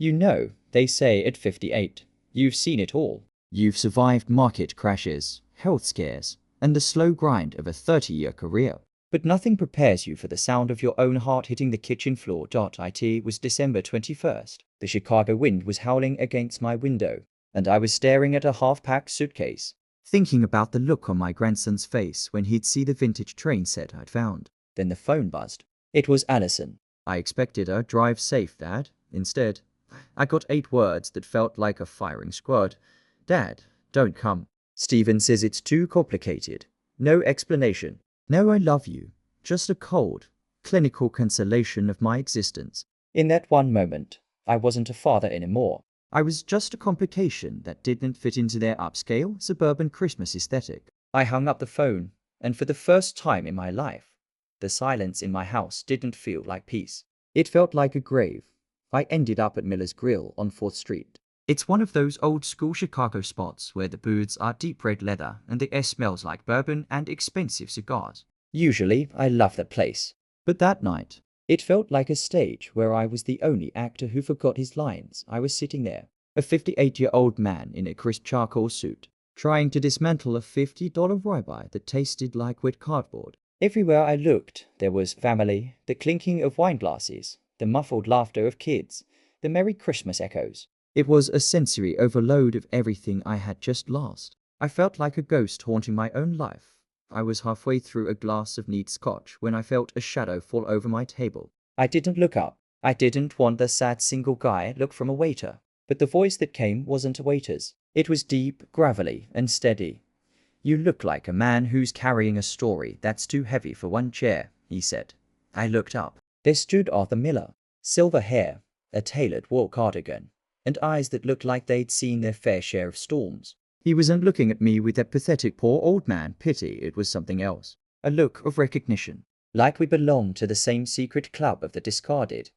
You know, they say at 58, you've seen it all. You've survived market crashes, health scares, and the slow grind of a 30-year career. But nothing prepares you for the sound of your own heart hitting the kitchen floor. It was December 21st. The Chicago wind was howling against my window, and I was staring at a half-packed suitcase, thinking about the look on my grandson's face when he'd see the vintage train set I'd found. Then the phone buzzed. It was Allison. I expected her, "Drive safe, Dad." Instead, I got 8 words that felt like a firing squad. "Dad, don't come. Steven says it's too complicated. No explanation. No, I love you. Just a cold, clinical cancellation of my existence." In that one moment, I wasn't a father anymore. I was just a complication that didn't fit into their upscale, suburban Christmas aesthetic. I hung up the phone, and for the first time in my life, the silence in my house didn't feel like peace. It felt like a grave. I ended up at Miller's Grill on 4th Street. It's one of those old-school Chicago spots where the booths are deep red leather and the air smells like bourbon and expensive cigars. Usually, I love that place. But that night, it felt like a stage where I was the only actor who forgot his lines. I was sitting there, a 58-year-old man in a crisp charcoal suit, trying to dismantle a $50 ribeye that tasted like wet cardboard. Everywhere I looked, there was family, the clinking of wine glasses, the muffled laughter of kids, the Merry Christmas echoes. It was a sensory overload of everything I had just lost. I felt like a ghost haunting my own life. I was halfway through a glass of neat scotch when I felt a shadow fall over my table. I didn't look up. I didn't want the sad single guy look from a waiter. But the voice that came wasn't a waiter's. It was deep, gravelly, and steady. "You look like a man who's carrying a story that's too heavy for one chair," he said. I looked up. There stood Arthur Miller. Silver hair, a tailored wool cardigan, and eyes that looked like they'd seen their fair share of storms. He wasn't looking at me with that pathetic poor old man pity. It was something else. A look of recognition. Like we belonged to the same secret club of the discarded.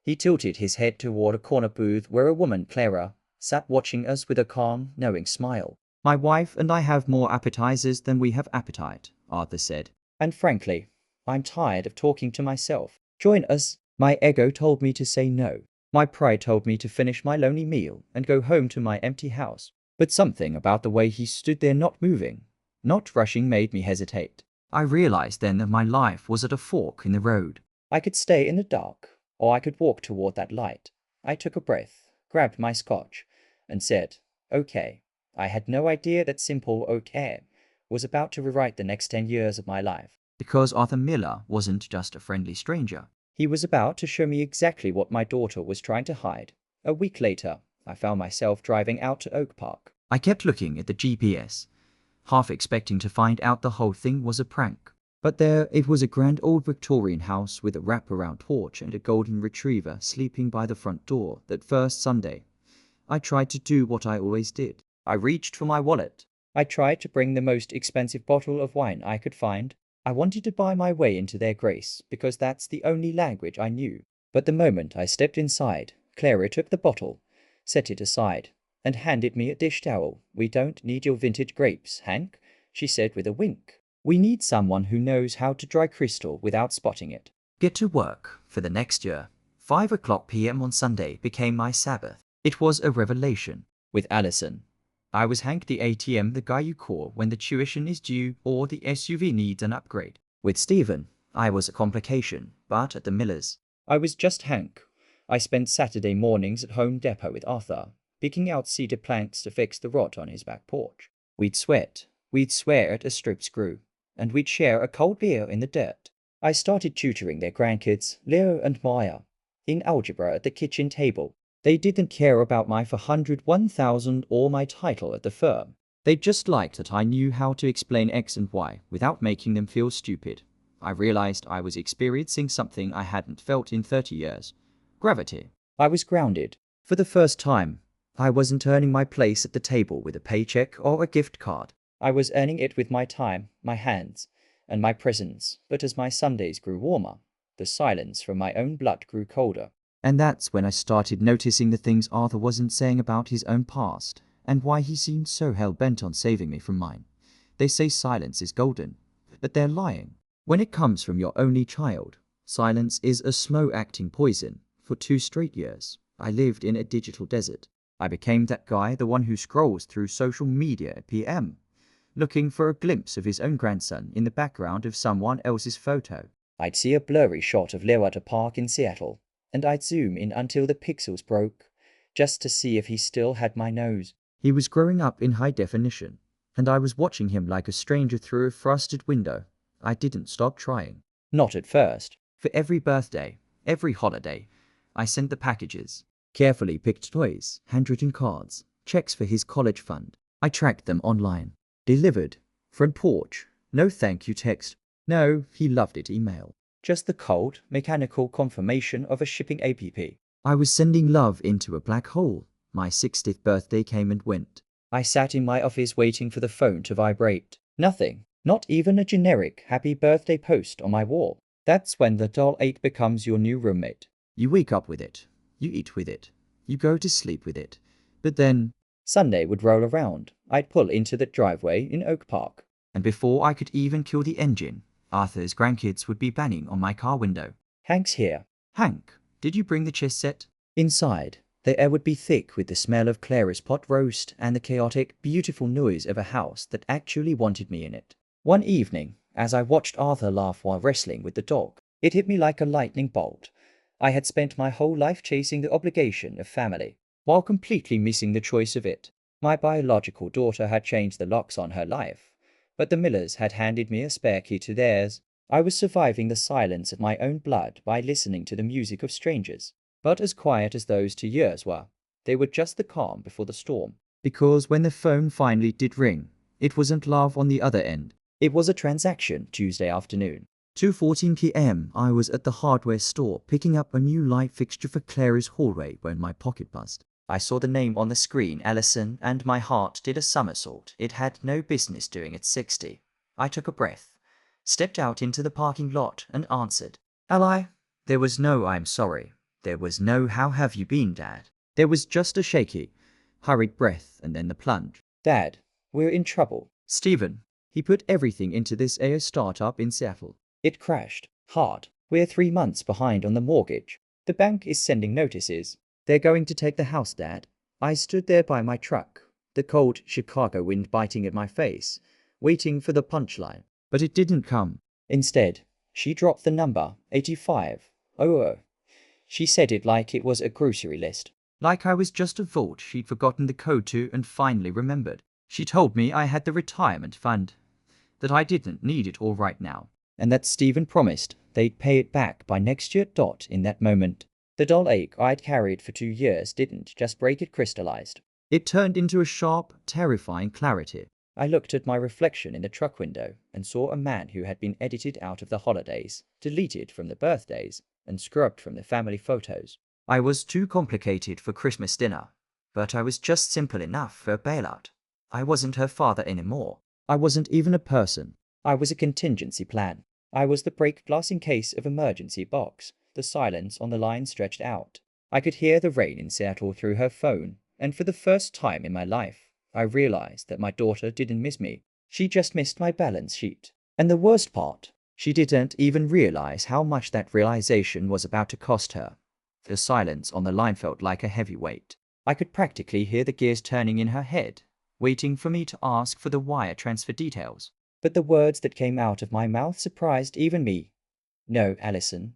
He tilted his head toward a corner booth where a woman, Clara, sat watching us with a calm, knowing smile. "My wife and I have more appetizers than we have appetite," Arthur said. "And frankly, I'm tired of talking to myself. Join us." My ego told me to say no. My pride told me to finish my lonely meal and go home to my empty house. But something about the way he stood there not moving, not rushing made me hesitate. I realized then that my life was at a fork in the road. I could stay in the dark, or I could walk toward that light. I took a breath, grabbed my scotch, and said, "Okay." I had no idea that simple "okay" was about to rewrite the next 10 years of my life. Because Arthur Miller wasn't just a friendly stranger. He was about to show me exactly what my daughter was trying to hide. A week later, I found myself driving out to Oak Park. I kept looking at the GPS, half expecting to find out the whole thing was a prank. But there it was, a grand old Victorian house with a wraparound porch and a golden retriever sleeping by the front door. That first Sunday, I tried to do what I always did. I reached for my wallet. I tried to bring the most expensive bottle of wine I could find. I wanted to buy my way into their grace because that's the only language I knew. But the moment I stepped inside, Clara took the bottle, set it aside, and handed me a dish towel. "We don't need your vintage grapes, Hank," she said with a wink. "We need someone who knows how to dry crystal without spotting it." Get to work for the next year. 5 p.m. on Sunday became my Sabbath. It was a revelation. With Allison, I was Hank the ATM, the guy you call when the tuition is due or the SUV needs an upgrade. With Steven, I was a complication, but at the Millers, I was just Hank. I spent Saturday mornings at Home Depot with Arthur, picking out cedar planks to fix the rot on his back porch. We'd sweat, we'd swear at a strip screw, and we'd share a cold beer in the dirt. I started tutoring their grandkids, Leo and Maya, in algebra at the kitchen table. They didn't care about my 401,000 or my title at the firm. They just liked that I knew how to explain X and Y without making them feel stupid. I realized I was experiencing something I hadn't felt in 30 years. Gravity. I was grounded. For the first time, I wasn't earning my place at the table with a paycheck or a gift card. I was earning it with my time, my hands, and my presence. But as my Sundays grew warmer, the silence from my own blood grew colder. And that's when I started noticing the things Arthur wasn't saying about his own past, and why he seemed so hell-bent on saving me from mine. They say silence is golden, but they're lying. When it comes from your only child, silence is a slow-acting poison. For 2 straight years, I lived in a digital desert. I became that guy, the one who scrolls through social media at PM, looking for a glimpse of his own grandson in the background of someone else's photo. I'd see a blurry shot of Leo at a park in Seattle, and I'd zoom in until the pixels broke, just to see if he still had my nose. He was growing up in high definition, and I was watching him like a stranger through a frosted window. I didn't stop trying. Not at first. For every birthday, every holiday, I sent the packages. Carefully picked toys, handwritten cards, checks for his college fund. I tracked them online. Delivered. Front porch. No thank you text. No, he loved it email. Just the cold, mechanical confirmation of a shipping app. I was sending love into a black hole. My 60th birthday came and went. I sat in my office waiting for the phone to vibrate. Nothing. Not even a generic happy birthday post on my wall. That's when the doll 8 becomes your new roommate. You wake up with it. You eat with it. You go to sleep with it. But then Sunday would roll around. I'd pull into the driveway in Oak Park. And before I could even kill the engine, Arthur's grandkids would be banging on my car window. Hank's here. Hank, did you bring the chess set? Inside, the air would be thick with the smell of Clara's pot roast and the chaotic, beautiful noise of a house that actually wanted me in it. One evening, as I watched Arthur laugh while wrestling with the dog, it hit me like a lightning bolt. I had spent my whole life chasing the obligation of family, while completely missing the choice of it. My biological daughter had changed the locks on her life, but the Millers had handed me a spare key to theirs. I was surviving the silence of my own blood by listening to the music of strangers, but as quiet as those 2 years were. They were just the calm before the storm. Because when the phone finally did ring, it wasn't love on the other end. It was a transaction. Tuesday afternoon. 2:14 p.m. I was at the hardware store picking up a new light fixture for Clara's hallway when my pocket buzzed. I saw the name on the screen, Allison, and my heart did a somersault it had no business doing at 60. I took a breath, stepped out into the parking lot and answered. Ally? There was no I'm sorry. There was no how have you been, Dad. There was just a shaky, hurried breath and then the plunge. Dad, we're in trouble. Stephen. He put everything into this AI startup in Seattle. It crashed. Hard. We're 3 months behind on the mortgage. The bank is sending notices. They're going to take the house, Dad. I stood there by my truck, the cold Chicago wind biting at my face, waiting for the punchline. But it didn't come. Instead, she dropped the number 8500. She said it like it was a grocery list. Like I was just a vault she'd forgotten the code to and finally remembered. She told me I had the retirement fund, that I didn't need it all right now, and that Stephen promised they'd pay it back by next year. In that moment, the dull ache I'd carried for 2 years didn't just break, it crystallized. It turned into a sharp, terrifying clarity. I looked at my reflection in the truck window and saw a man who had been edited out of the holidays, deleted from the birthdays, and scrubbed from the family photos. I was too complicated for Christmas dinner, but I was just simple enough for a bailout. I wasn't her father anymore. I wasn't even a person. I was a contingency plan. I was the break glass in case of emergency box. The silence on the line stretched out. I could hear the rain in Seattle through her phone, and for the first time in my life, I realized that my daughter didn't miss me. She just missed my balance sheet. And the worst part, she didn't even realize how much that realization was about to cost her. The silence on the line felt like a heavy weight. I could practically hear the gears turning in her head, waiting for me to ask for the wire transfer details. But the words that came out of my mouth surprised even me. No, Allison.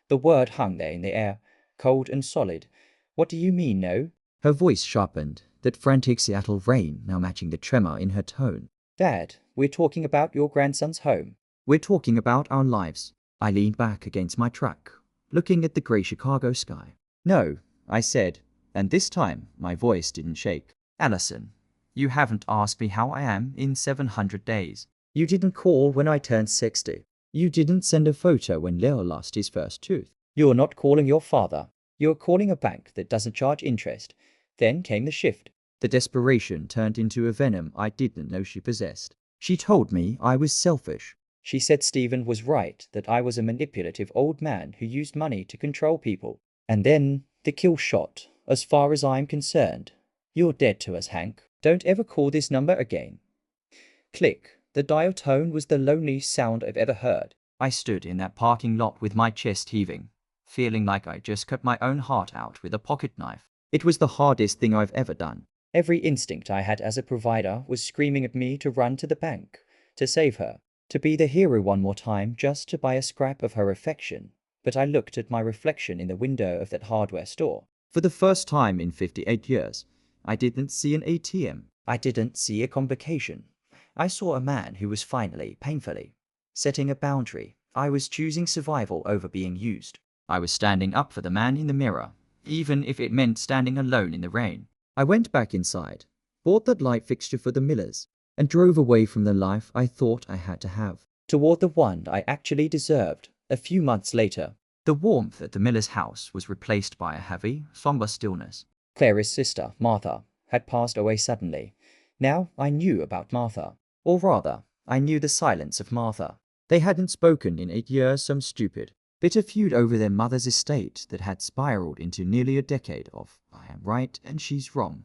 The word hung there in the air, cold and solid. What do you mean, no? Her voice sharpened, that frantic Seattle rain now matching the tremor in her tone. Dad, we're talking about your grandson's home. We're talking about our lives. I leaned back against my truck, looking at the grey Chicago sky. No, I said, and this time my voice didn't shake. Allison, you haven't asked me how I am in 700 days. You didn't call when I turned 60. You didn't send a photo when Leo lost his first tooth. You're not calling your father. You're calling a bank that doesn't charge interest. Then came the shift. The desperation turned into a venom I didn't know she possessed. She told me I was selfish. She said Stephen was right, that I was a manipulative old man who used money to control people. And then, the kill shot. As far as I'm concerned, you're dead to us, Hank. Don't ever call this number again. Click. The dial tone was the loneliest sound I've ever heard. I stood in that parking lot with my chest heaving, feeling like I just cut my own heart out with a pocket knife. It was the hardest thing I've ever done. Every instinct I had as a provider was screaming at me to run to the bank, to save her, to be the hero one more time just to buy a scrap of her affection. But I looked at my reflection in the window of that hardware store. For the first time in 58 years, I didn't see an ATM. I didn't see a complication. I saw a man who was finally, painfully, setting a boundary. I was choosing survival over being used. I was standing up for the man in the mirror, even if it meant standing alone in the rain. I went back inside, bought that light fixture for the Millers, and drove away from the life I thought I had to have, toward the one I actually deserved. A few months later, the warmth at the Miller's house was replaced by a heavy, somber stillness. Clara's sister, Martha, had passed away suddenly. Now I knew about Martha. Or rather, I knew the silence of Martha. They hadn't spoken in 8 years, some stupid, bitter feud over their mother's estate that had spiraled into nearly a decade of I am right and she's wrong.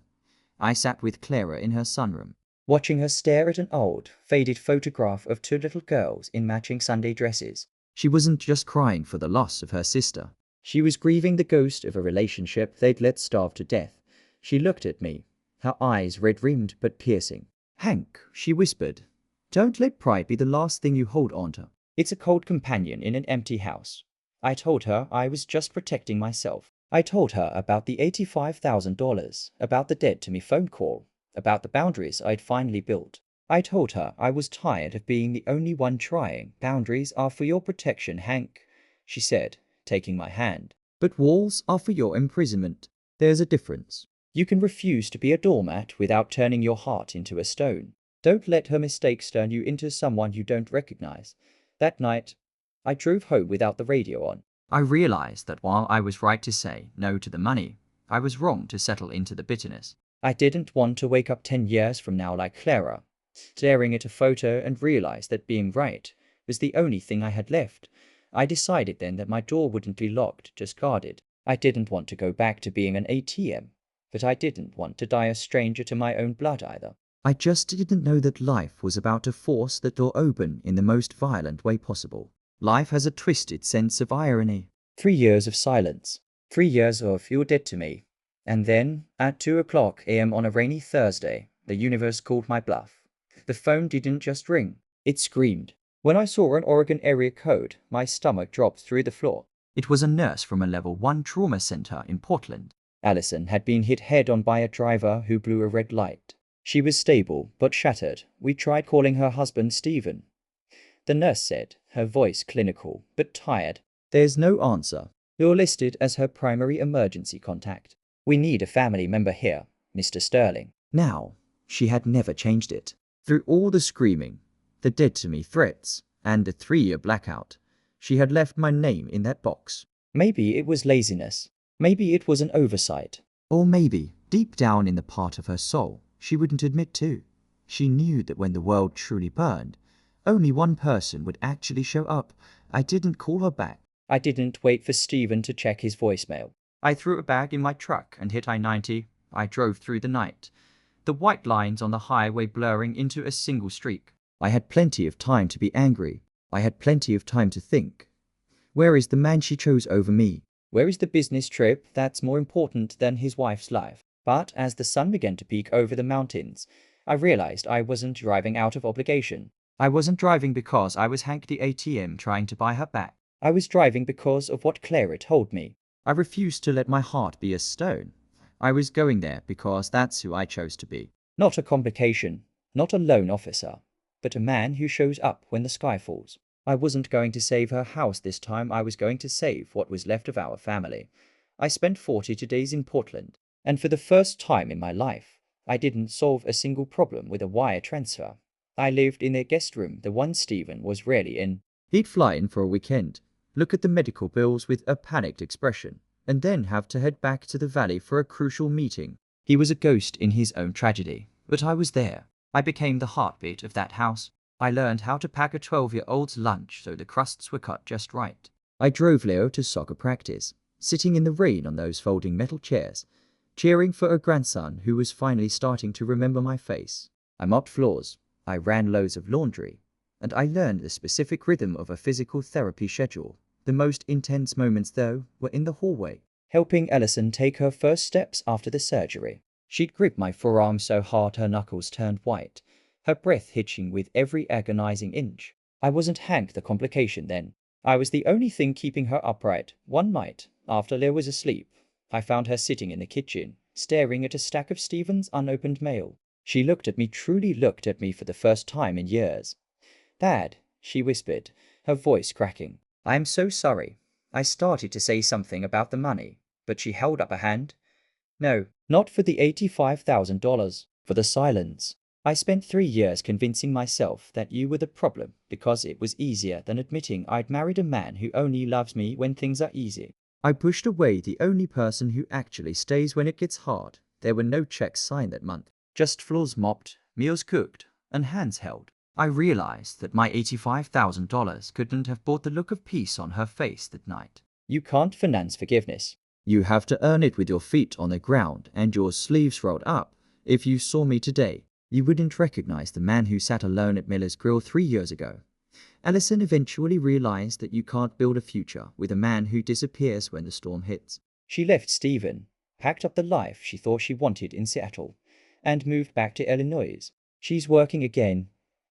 I sat with Clara in her sunroom, watching her stare at an old, faded photograph of 2 little girls in matching Sunday dresses. She wasn't just crying for the loss of her sister. She was grieving the ghost of a relationship they'd let starve to death. She looked at me, her eyes red-rimmed but piercing. "Hank," she whispered, "don't let pride be the last thing you hold on to. It's a cold companion in an empty house." I told her I was just protecting myself. I told her about the $85,000, about the dead to me phone call, about the boundaries I'd finally built. I told her I was tired of being the only one trying. "Boundaries are for your protection, Hank," she said, taking my hand. "But walls are for your imprisonment. There's a difference. You can refuse to be a doormat without turning your heart into a stone. Don't let her mistakes turn you into someone you don't recognize." That night, I drove home without the radio on. I realized that while I was right to say no to the money, I was wrong to settle into the bitterness. I didn't want to wake up 10 years from now like Clara, staring at a photo and realize that being right was the only thing I had left. I decided then that my door wouldn't be locked, just guarded. I didn't want to go back to being an ATM, but I didn't want to die a stranger to my own blood either. I just didn't know that life was about to force the door open in the most violent way possible. Life has a twisted sense of irony. 3 years of silence. 3 years of "you're dead to me." And then, at 2 a.m. on a rainy Thursday, the universe called my bluff. The phone didn't just ring, it screamed. When I saw an Oregon area code, my stomach dropped through the floor. It was a nurse from a level 1 trauma center in Portland. Allison had been hit head-on by a driver who blew a red light. She was stable, but shattered. We tried calling her husband Stephen. The nurse said, her voice clinical, but tired, "There's no answer. You're listed as her primary emergency contact. We need a family member here, Mr. Sterling." Now, she had never changed it. Through all the screaming, the dead-to-me threats, and the 3-year blackout, she had left my name in that box. Maybe it was laziness. Maybe it was an oversight. Or maybe, deep down in the part of her soul, she wouldn't admit to. She knew that when the world truly burned, only one person would actually show up. I didn't call her back. I didn't wait for Stephen to check his voicemail. I threw a bag in my truck and hit I-90. I drove through the night, the white lines on the highway blurring into a single streak. I had plenty of time to be angry. I had plenty of time to think. Where is the man she chose over me? Where is the business trip that's more important than his wife's life? But as the sun began to peek over the mountains, I realized I wasn't driving out of obligation. I wasn't driving because I was Hank the ATM trying to buy her back. I was driving because of what Clara told me. I refused to let my heart be a stone. I was going there because that's who I chose to be. Not a complication, not a loan officer, but a man who shows up when the sky falls. I wasn't going to save her house this time. I was going to save what was left of our family. I spent 42 days in Portland, and for the first time in my life, I didn't solve a single problem with a wire transfer. I lived in their guest room, the one Stephen was rarely in. He'd fly in for a weekend, look at the medical bills with a panicked expression, and then have to head back to the valley for a crucial meeting. He was a ghost in his own tragedy, but I was there. I became the heartbeat of that house. I learned how to pack a 12-year-old's lunch so the crusts were cut just right. I drove Leo to soccer practice, sitting in the rain on those folding metal chairs, cheering for a grandson who was finally starting to remember my face. I mopped floors, I ran loads of laundry, and I learned the specific rhythm of a physical therapy schedule. The most intense moments, though, were in the hallway, helping Allison take her first steps after the surgery. She'd grip my forearm so hard her knuckles turned white, her breath hitching with every agonizing inch. I wasn't Hank the complication then. I was the only thing keeping her upright. One night, after Leah was asleep, I found her sitting in the kitchen, staring at a stack of Stephen's unopened mail. She truly looked at me for the first time in years. "Dad," she whispered, her voice cracking. "I am so sorry." I started to say something about the money, but she held up a hand. "No, not for the $85,000, for the silence. I spent 3 years convincing myself that you were the problem because it was easier than admitting I'd married a man who only loves me when things are easy. I pushed away the only person who actually stays when it gets hard. There were no checks signed that month, just floors mopped, meals cooked, and hands held. I realized that my $85,000 couldn't have bought the look of peace on her face that night. You can't finance forgiveness. You have to earn it with your feet on the ground and your sleeves rolled up. If you saw me today, you wouldn't recognize the man who sat alone at Miller's Grill 3 years ago. Allison eventually realized that you can't build a future with a man who disappears when the storm hits. She left Stephen, packed up the life she thought she wanted in Seattle, and moved back to Illinois. She's working again.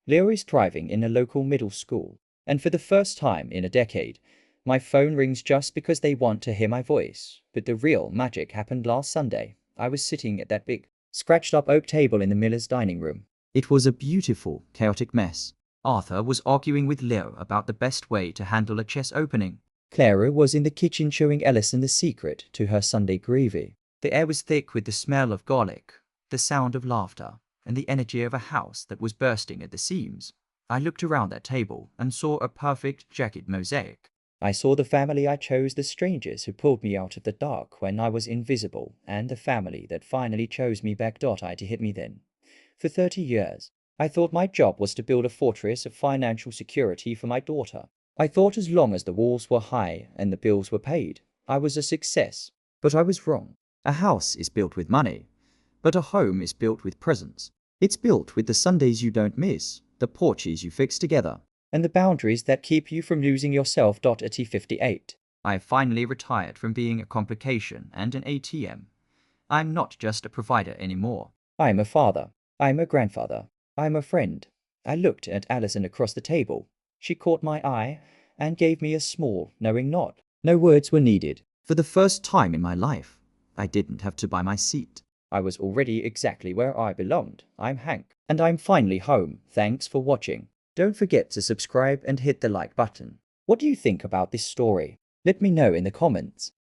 Leo is thriving in a local middle school, and for the first time in a decade, my phone rings just because they want to hear my voice. But the real magic happened last Sunday. I was sitting at that big, scratched-up oak table in the Miller's dining room. It was a beautiful, chaotic mess. Arthur was arguing with Leo about the best way to handle a chest opening. Clara was in the kitchen showing Allison the secret to her Sunday gravy. The air was thick with the smell of garlic, the sound of laughter, and the energy of a house that was bursting at the seams. I looked around that table and saw a perfect jagged mosaic. I saw the family I chose, the strangers who pulled me out of the dark when I was invisible, and the family that finally chose me back. I to hit me then. For 30 years, I thought my job was to build a fortress of financial security for my daughter. I thought as long as the walls were high and the bills were paid, I was a success. But I was wrong. A house is built with money, but a home is built with presence. It's built with the Sundays you don't miss, the porches you fix together, and the boundaries that keep you from losing yourself. At 58, I finally retired from being a complication and an ATM. I'm not just a provider anymore. I'm a father. I'm a grandfather. I'm a friend. I looked at Allison across the table. She caught my eye and gave me a small, knowing nod. No words were needed. For the first time in my life, I didn't have to buy my seat. I was already exactly where I belonged. I'm Hank, and I'm finally home. Thanks for watching. Don't forget to subscribe and hit the like button. What do you think about this story? Let me know in the comments.